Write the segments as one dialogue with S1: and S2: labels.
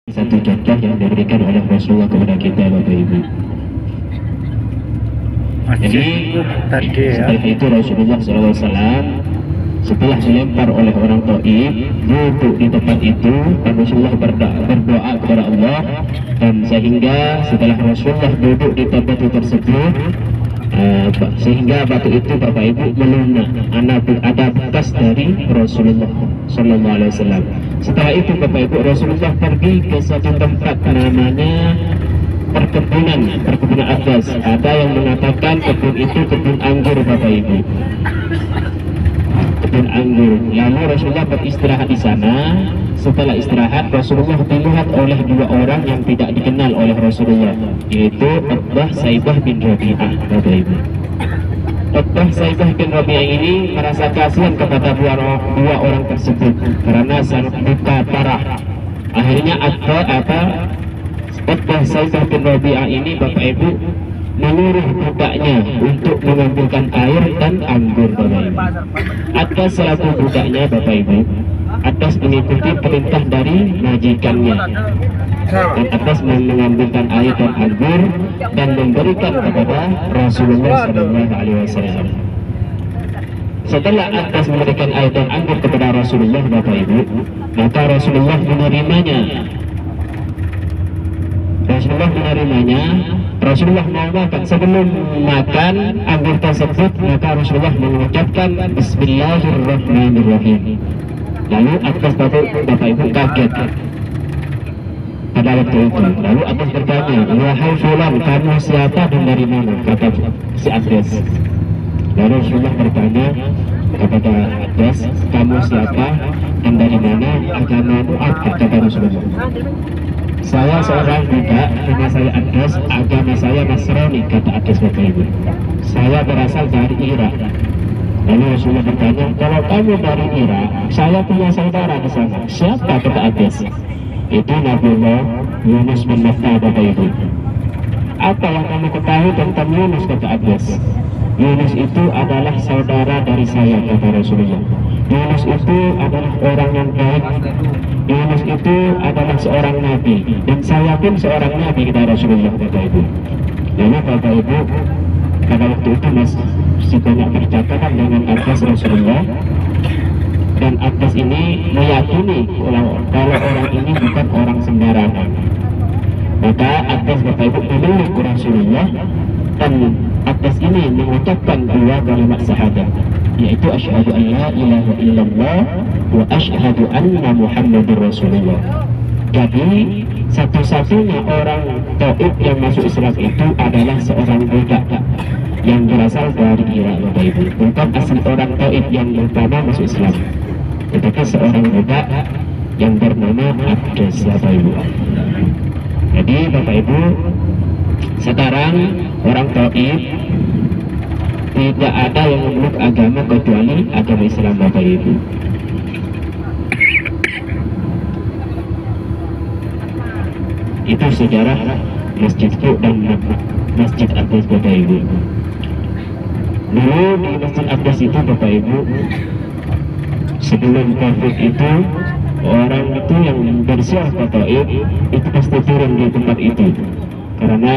S1: Satu contoh yang diberikan oleh Rasulullah kepada kita, Bapak Ibu. Jadi setelah itu Rasulullah SAW setelah dilempar oleh orang Taif duduk di tempat itu, dan Rasulullah berdoa kepada Allah, dan sehingga setelah Rasulullah duduk di tempat itu tersebut, sehingga batu itu, Bapak Ibu, melunak. Ada bekas dari Rasulullah SAW. Setelah itu, Bapak Ibu, Rasulullah pergi ke satu tempat namanya perkebunan atas. Ada yang mengatakan kebun itu kebun anggur, Bapak Ibu, kebun anggur. Lalu Rasulullah beristirahat di sana. Setelah istirahat, Rasulullah dilihat oleh dua orang yang tidak dikenal oleh Rasulullah, yaitu Uqbah Saibah bin Rabi'ah, Bapak Ibu. Uqbah Saibah bin Rabi'ah ini merasa kasihan kepada dua orang tersebut karena sangat duka parah. Akhirnya Uqbah Saibah bin Rabi'ah ini, Bapak Ibu, menyuruh budaknya untuk mengambilkan air dan anggur, Bapak Ibu. Atas selaku budaknya, Bapak Ibu, atas mengikuti perintah dari majikannya, dan atas mengambilkan air dan anggur dan memberikan kepada Rasulullah SAW. Setelah atas memberikan air dan anggur kepada Rasulullah, Bapak Ibu, maka Rasulullah menerimanya. Rasulullah mau makan. Sebelum makan anggur tersebut, maka Rasulullah mengucapkan Bismillahirrahmanirrahim. Lalu atas Bapak Ibu kaget pada waktu itu. Lalu atas bertanya, wahai fulan, kamu siapa dan dari mana? Kata si Abbas. Lalu Rasulullah bertanya kepada Abbas, kamu siapa dan dari mana, agamamu apa? Kata Rasulullah, saya seorang budak, nama saya Abbas, agama saya Nasrani. Kata Abbas, Bapak Ibu, saya berasal dari Irak. Lalu Rasulullah bertanya, kalau kamu dari Irak, saya punya saudara di sana. Siapa? Kata Abbas, itu Nabiullah Yunus bin Matta, Bapak Ibu. Apa yang kamu ketahui tentang Yunus? Kata Abbas, Yunus itu adalah saudara dari saya. Kata Rasulullah, Yunus itu adalah orang yang baik. Yunus itu adalah seorang nabi, dan saya pun seorang nabi. Kata Rasulullah, Bapak Ibu. Lalu Bapak Ibu, pada waktu itu masih banyak percakapan dengan Abbas Rasulullah, dan Abbas ini meyakini kalau orang ini bukan orang sembarangan. Maka Abbas, Bapak Ibu, memeluk Rasulullah, dan Abbas ini mengucapkan dua kalimat syahadat, yaitu asyhadu an la ilaha illallah wa asyhadu anna Muhammadur Rasulullah. Jadi satu-satunya orang Taif yang masuk Islam itu adalah seorang budak yang berasal dari Irak, Bapak Ibu. Bukan asli orang Taif yang pertama masuk Islam, tetapi seorang budak yang bernama Abbas, Bapak Ibu. Jadi Bapak Ibu, sekarang orang Taif tidak ada yang memeluk agama kecuali agama Islam, Bapak Ibu. Itu sejarah masjidku dan Masjid Abbas, Bapak Ibu. Dulu di Masjid Abbas itu, Bapak Ibu, sebelum COVID itu, orang itu yang bersiar ke Taif itu pasti turun di tempat itu, karena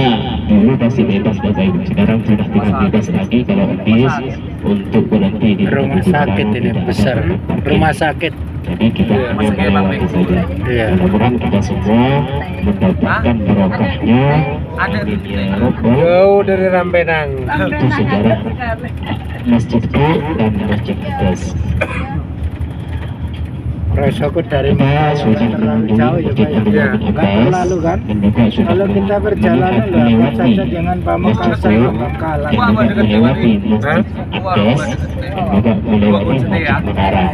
S1: dulu pasti bebas, Bapak Ibu. Sekarang sudah tidak bebas lagi. Kalau habis untuk berhenti di
S2: rumah sakit ini besar, rumah sakit.
S1: Jadi kita hanya melewati saja. Mudah-mudahan kita semua mendapatkan barokahnya. Amin ya Rabbal.
S2: Jauh dari Rambenang.
S1: Itu sejarah masjidku dan Masjid Abbas.
S2: Rasaku dari
S1: kita sudah mengunjungi Masjid Abbas,
S2: kan?
S1: dan juga sudah
S2: kalau kita berjalan
S1: melewati
S2: dengan
S1: masjidku, dan juga melewati Masjid Abbas, dan juga melewati Masjid Menara.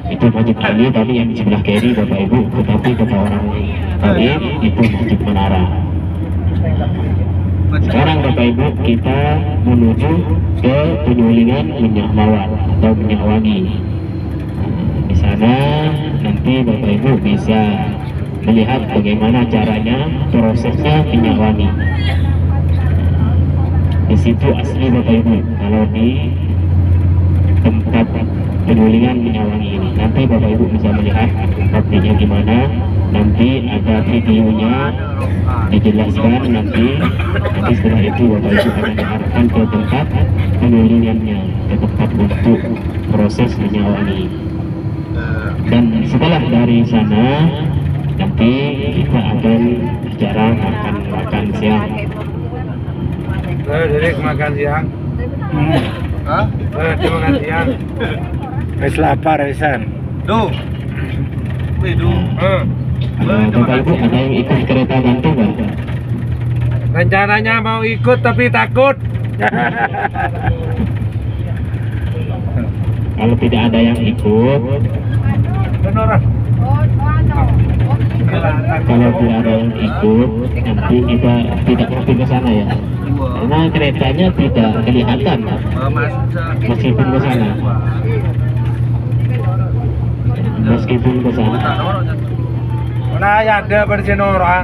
S1: Itu Masjid Ali tadi yang di sebelah kiri, Bapak Ibu, tetapi kata orang Taif itu Masjid Menara. Sekarang Bapak Ibu, kita menuju ke penyulingan minyak mawar atau minyak wangi. Di sana nanti Bapak Ibu bisa melihat bagaimana caranya, prosesnya minyak wangi. Di situ asli, Bapak Ibu, kalau di tempat penyulingan minyak wangi ini. Nanti Bapak Ibu bisa melihat pabriknya gimana, nanti ada videonya dijelaskan nanti setelah itu Bapak Ibu akan diarahkan ke tempat penyulingannya, ke tempat untuk proses menyawani. Dan setelah dari sana nanti kita akan bicara makan siang.
S2: Jadi makan siang. Hah? Makan siang. Wis lapar wisan. Duh.
S1: Bapak Ibu ada yang ikut kereta gantung Pak?
S2: Rencananya mau ikut tapi takut.
S1: Kalau tidak ada yang ikut, kalau tidak ada yang ikut, nanti kita tidak mungkin ke sana ya. Karena keretanya tidak kelihatan meskipun ke sana. Meskipun ke sana.
S2: Nah, ya ada bersenora.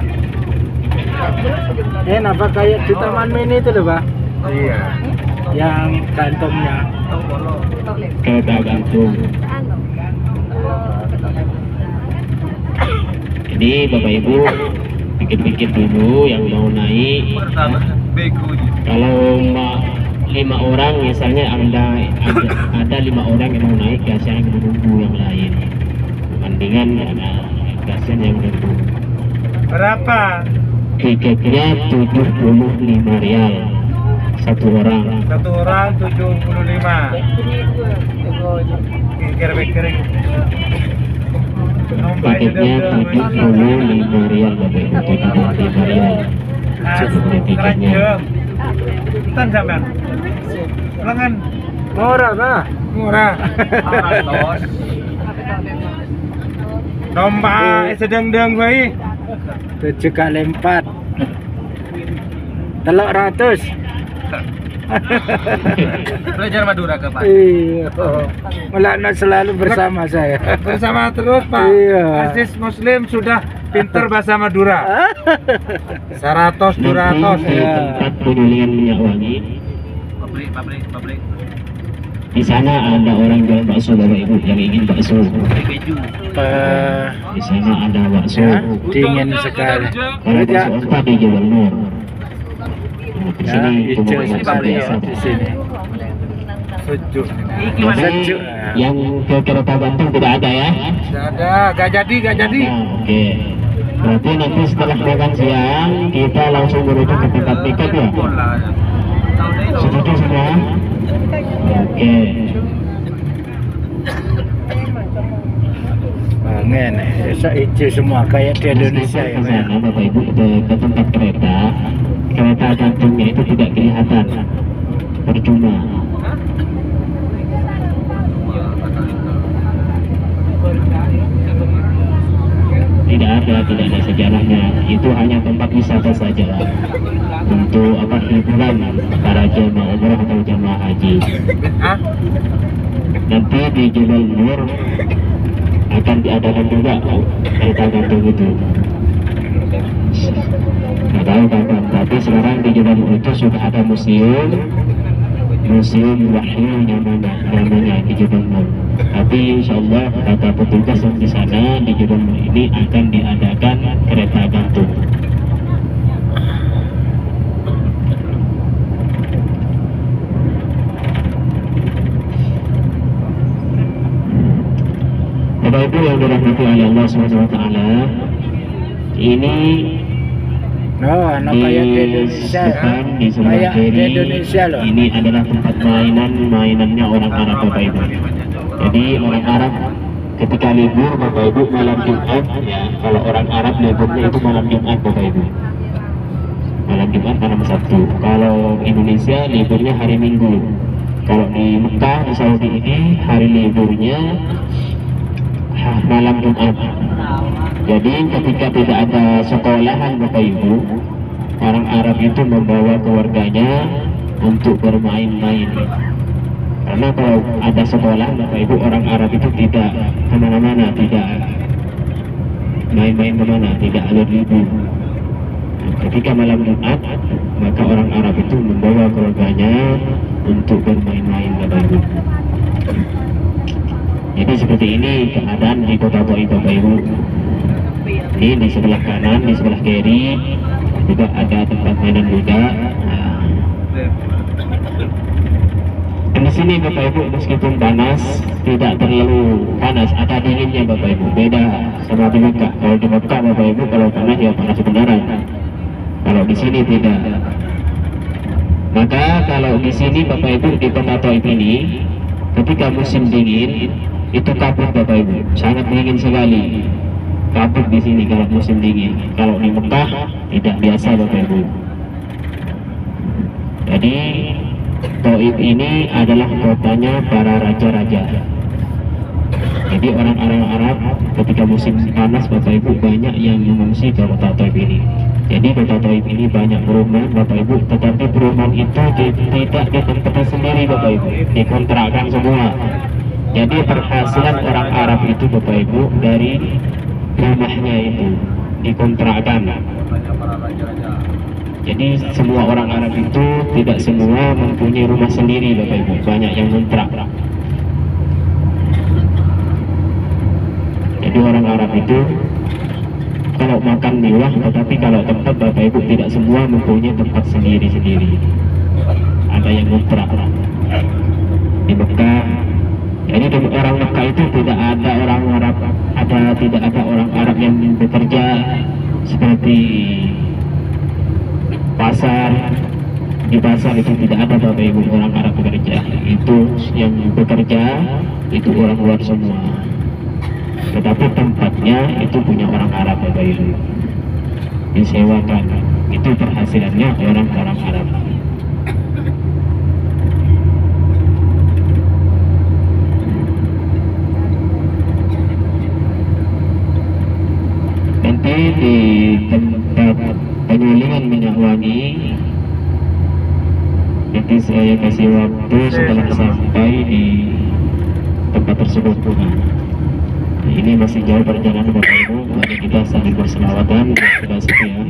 S2: Kenapa kayak di Taman Mini itu loh, Pak? Iya. Yang kantongnya.
S1: Kereta gantung. Jadi Bapak Ibu pikir-pikir dulu yang mau naik. Kalau 5 orang misalnya ada 5 orang yang mau naik, kasihan yang menunggu yang lain. Mendingan kasihan yang menunggu.
S2: Berapa?
S1: Tiketnya 75 rial satu orang.
S2: Satu orang 75. Pikir-pikir.
S1: Tiketnya 75 rial Bapak Ibu, 75 rial. Tiketnya.
S2: Tan sampean. Lengan murah, Pak. Murah. Nomba sedang-deng bae. 7 kali 4. 300. Belajar Madura ke Pak? Iya. Melakna selalu bersama saya. Bersama terus Pak. Iya. Aziz Muslim sudah pinter bahasa Madura. 100 200
S1: ya. Tempat penyulingan minyak wangi.
S2: Pabrik.
S1: Di sana ada orang jual bakso Bapak Ibu yang ingin bakso. Di sana ada bakso.
S2: Ya, dingin sekali.
S1: Kalau bakso onta di Jawa Timur. Di sini
S2: hijau sekali di sini. Sejuk.
S1: Sejuk. Yang ke kereta gantung tidak ada ya?
S2: Tidak ada, gak jadi.
S1: Oke. Berarti nanti setelah makan siang kita langsung menuju ke tempat piket ya? Setuju semua? Oke.
S2: Bangen, hijau semua kayak di Indonesia ya.
S1: Ke sana Bapak Ibu ke tempat kereta gantungnya itu tidak kelihatan, percuma. Tidak ada sejarahnya. Itu hanya tempat wisata saja untuk hiburan para jemaah umrah atau jemaah haji. Nanti di Jabal Nur akan diadakan juga kereta gantung itu. Nggak tahu kapan, tapi sekarang di Jabal Nur itu sudah ada museum Wahyu namanya di Jabal Nur. Tapi insya Allah kata petugas yang di sana di Jabal Nur ini akan diadakan kereta gantung. Bapak Ibu yang dirahmati oleh Allah SWT, ini
S2: kayak di Indonesia,
S1: di sebelah kiri
S2: loh.
S1: ini adalah tempat mainannya orang Arab Bapak Ibu. Jadi orang Arab ketika libur Bapak Ibu malam Jumat ya, kalau orang Arab liburnya itu malam Jumat Bapak Ibu. Malam Jumat malam Sabtu. Kalau Indonesia liburnya hari Minggu. Kalau di Mekah di Saudi ini hari liburnya malam Jumat. Jadi ketika tidak ada sekolahan Bapak Ibu, orang Arab itu membawa keluarganya untuk bermain-main. Karena kalau ada sekolah Bapak Ibu, orang Arab itu tidak kemana-mana, tidak main-main kemana, tidak alur libur. Ketika malam Jumat, maka orang Arab itu membawa keluarganya untuk bermain-main Bapak Ibu. Jadi seperti ini keadaan di kota Taif Bapak Ibu. Ini di sebelah kanan, di sebelah kiri juga ada tempat mainan kuda. Nah, dan di sini Bapak Ibu meskipun panas, tidak terlalu panas, ada dinginnya Bapak Ibu. Beda sama di Mekah. Kalau di Mekah Bapak Ibu kalau panas ya panas beneran. Kalau di sini tidak. Maka kalau di sini Bapak Ibu di kota Taif ini, ketika musim dingin itu kabut Bapak Ibu, sangat dingin sekali. Kabut di sini kalau musim dingin. Kalau di Mekah tidak biasa Bapak Ibu. Jadi Taif ini adalah kotanya para raja-raja. Jadi orang-orang Arab ketika musim panas Bapak Ibu banyak yang mengungsi ke kota Taif ini. Jadi kota Taif ini banyak perumahan Bapak Ibu, tetapi perumahan itu tidak ditempati sendiri Bapak Ibu, dikontrakkan semua. Jadi penghasilan orang Arab itu Bapak Ibu dari rumahnya itu dikontrakkan. Jadi semua orang Arab itu tidak semua mempunyai rumah sendiri Bapak Ibu, banyak yang kontrak. Jadi orang Arab itu kalau makan mewah, tetapi kalau tempat Bapak Ibu tidak semua mempunyai tempat sendiri-sendiri. Ada yang kontrak di Mekah. Jadi di orang Mekah itu tidak ada orang Arab, tidak ada orang Arab yang bekerja seperti pasar. Di pasar itu tidak ada Bapak Ibu orang Arab bekerja. Itu yang bekerja itu orang luar semua. Tetapi tempatnya itu punya orang Arab Bapak Ibu, disewakan. Itu penghasilannya orang-orang Arab. Nanti di tempat penyulingan minyak wangi nanti saya kasih waktu setelah sampai di tempat tersebut. Ini masih jauh perjalanan Bapak Ibu, mari kita sambil berselawatan di sebelah situ ya.